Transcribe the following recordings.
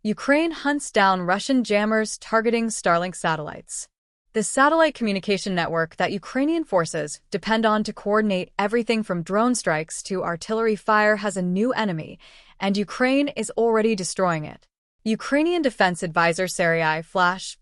Ukraine hunts down Russian jammers targeting Starlink satellites. The satellite communication network that Ukrainian forces depend on to coordinate everything from drone strikes to artillery fire has a new enemy, and Ukraine is already destroying it. Ukrainian defense advisor Serhii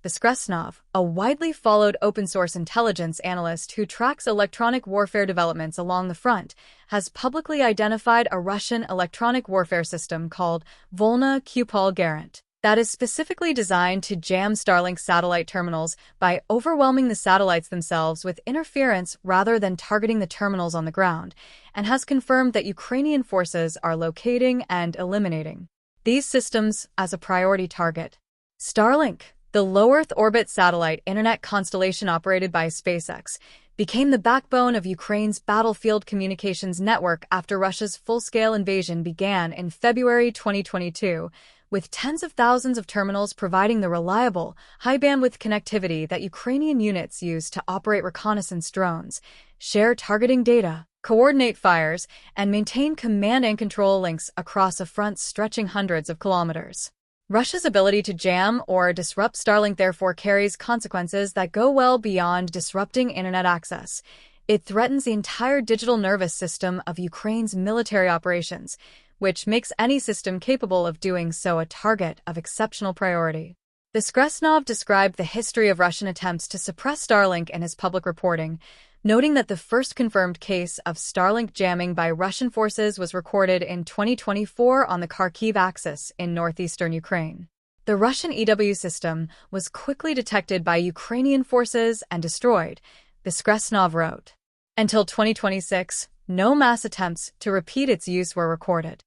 Beskrestnov, a widely followed open-source intelligence analyst who tracks electronic warfare developments along the front, has publicly identified a Russian electronic warfare system called Volna Kupol Garant that is specifically designed to jam Starlink satellite terminals by overwhelming the satellites themselves with interference rather than targeting the terminals on the ground, and has confirmed that Ukrainian forces are locating and eliminating these systems as a priority target. Starlink, the low Earth orbit satellite internet constellation operated by SpaceX, became the backbone of Ukraine's battlefield communications network after Russia's full-scale invasion began in February 2022, with tens of thousands of terminals providing the reliable, high-bandwidth connectivity that Ukrainian units use to operate reconnaissance drones, share targeting data, coordinate fires, and maintain command and control links across a front stretching hundreds of kilometers. Russia's ability to jam or disrupt Starlink therefore carries consequences that go well beyond disrupting internet access. It threatens the entire digital nervous system of Ukraine's military operations, which makes any system capable of doing so a target of exceptional priority. Beskrestnov described the history of Russian attempts to suppress Starlink in his public reporting, noting that the first confirmed case of Starlink jamming by Russian forces was recorded in 2024 on the Kharkiv axis in northeastern Ukraine. The Russian EW system was quickly detected by Ukrainian forces and destroyed, Beskrestnov wrote. Until 2026, no mass attempts to repeat its use were recorded.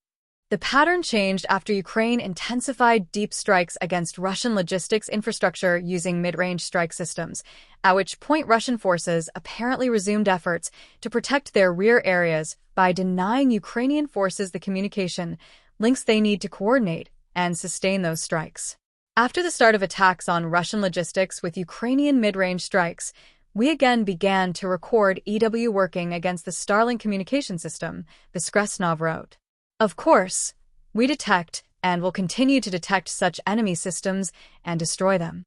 The pattern changed after Ukraine intensified deep strikes against Russian logistics infrastructure using mid-range strike systems, at which point Russian forces apparently resumed efforts to protect their rear areas by denying Ukrainian forces the communication links they need to coordinate and sustain those strikes. After the start of attacks on Russian logistics with Ukrainian mid-range strikes, we again began to record EW working against the Starlink communication system, Beskrestnov wrote. Of course, we detect and will continue to detect such enemy systems and destroy them.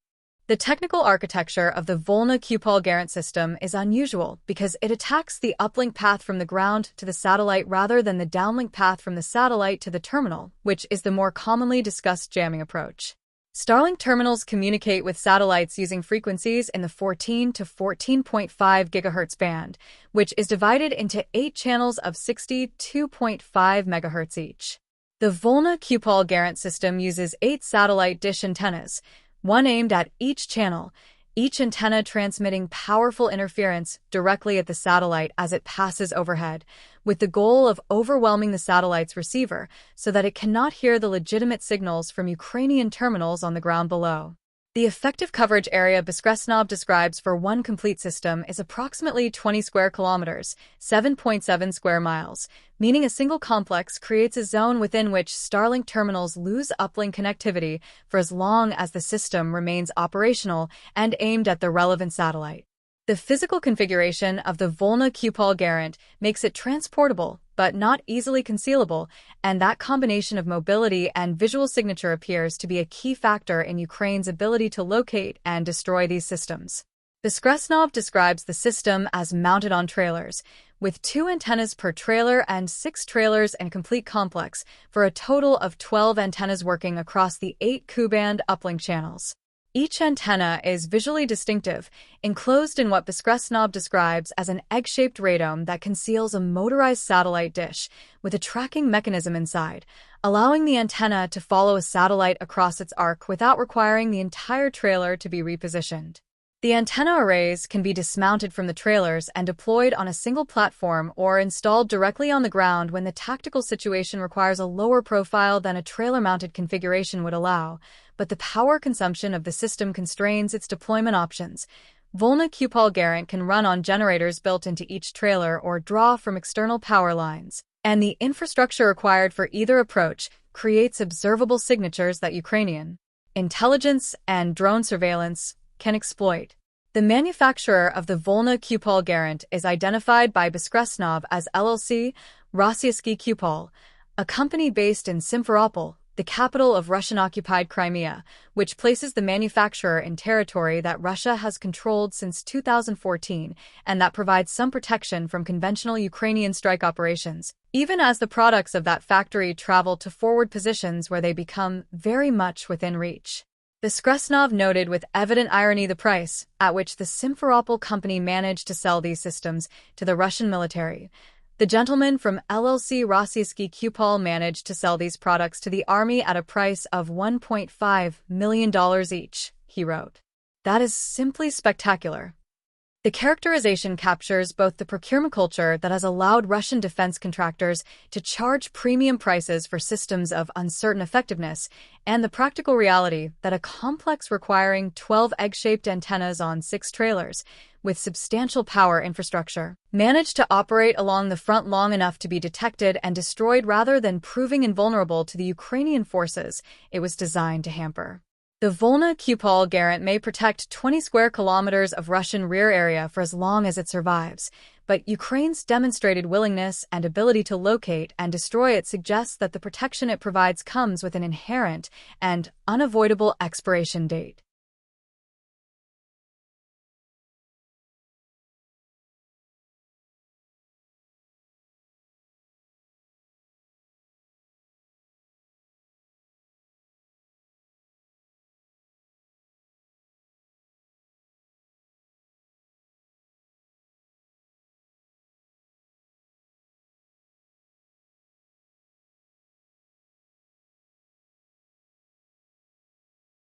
The technical architecture of the Volna Kupol Garant system is unusual because it attacks the uplink path from the ground to the satellite rather than the downlink path from the satellite to the terminal, which is the more commonly discussed jamming approach. Starlink terminals communicate with satellites using frequencies in the 14 to 14.5 GHz band, which is divided into 8 channels of 62.5 MHz each. The Volna Kupol Garant system uses 8 satellite dish antennas, one aimed at each channel, each antenna transmitting powerful interference directly at the satellite as it passes overhead, with the goal of overwhelming the satellite's receiver so that it cannot hear the legitimate signals from Ukrainian terminals on the ground below. The effective coverage area Beskrestnov describes for one complete system is approximately 20 square kilometers, 7.7 square miles, meaning a single complex creates a zone within which Starlink terminals lose uplink connectivity for as long as the system remains operational and aimed at the relevant satellite. The physical configuration of the Volna Kupol Garant makes it transportable but not easily concealable, and that combination of mobility and visual signature appears to be a key factor in Ukraine's ability to locate and destroy these systems. Beskrestnov describes the system as mounted on trailers, with 2 antennas per trailer and 6 trailers in a complete complex, for a total of 12 antennas working across the 8 Ku-band uplink channels. Each antenna is visually distinctive, enclosed in what Beskrestnov describes as an egg-shaped radome that conceals a motorized satellite dish with a tracking mechanism inside, allowing the antenna to follow a satellite across its arc without requiring the entire trailer to be repositioned. The antenna arrays can be dismounted from the trailers and deployed on a single platform or installed directly on the ground when the tactical situation requires a lower profile than a trailer-mounted configuration would allow, but the power consumption of the system constrains its deployment options. Volna Kupol Garant can run on generators built into each trailer or draw from external power lines, and the infrastructure required for either approach creates observable signatures that Ukrainian intelligence and drone surveillance can exploit. The manufacturer of the Volna Kupol Garant is identified by Beskrestnov as LLC Rossiysky Kupol, a company based in Simferopol, the capital of Russian-occupied Crimea, which places the manufacturer in territory that Russia has controlled since 2014 and that provides some protection from conventional Ukrainian strike operations, even as the products of that factory travel to forward positions where they become very much within reach. Beskrestnov noted with evident irony the price at which the Simferopol company managed to sell these systems to the Russian military. The gentleman from LLC Rossiysky Kupol managed to sell these products to the army at a price of $1.5 million each, he wrote. That is simply spectacular. The characterization captures both the procurement culture that has allowed Russian defense contractors to charge premium prices for systems of uncertain effectiveness and the practical reality that a complex requiring 12 egg-shaped antennas on 6 trailers, with substantial power infrastructure, managed to operate along the front long enough to be detected and destroyed rather than proving invulnerable to the Ukrainian forces it was designed to hamper. The Volna Kupol Garant may protect 20 square kilometers of Russian rear area for as long as it survives, but Ukraine's demonstrated willingness and ability to locate and destroy it suggests that the protection it provides comes with an inherent and unavoidable expiration date.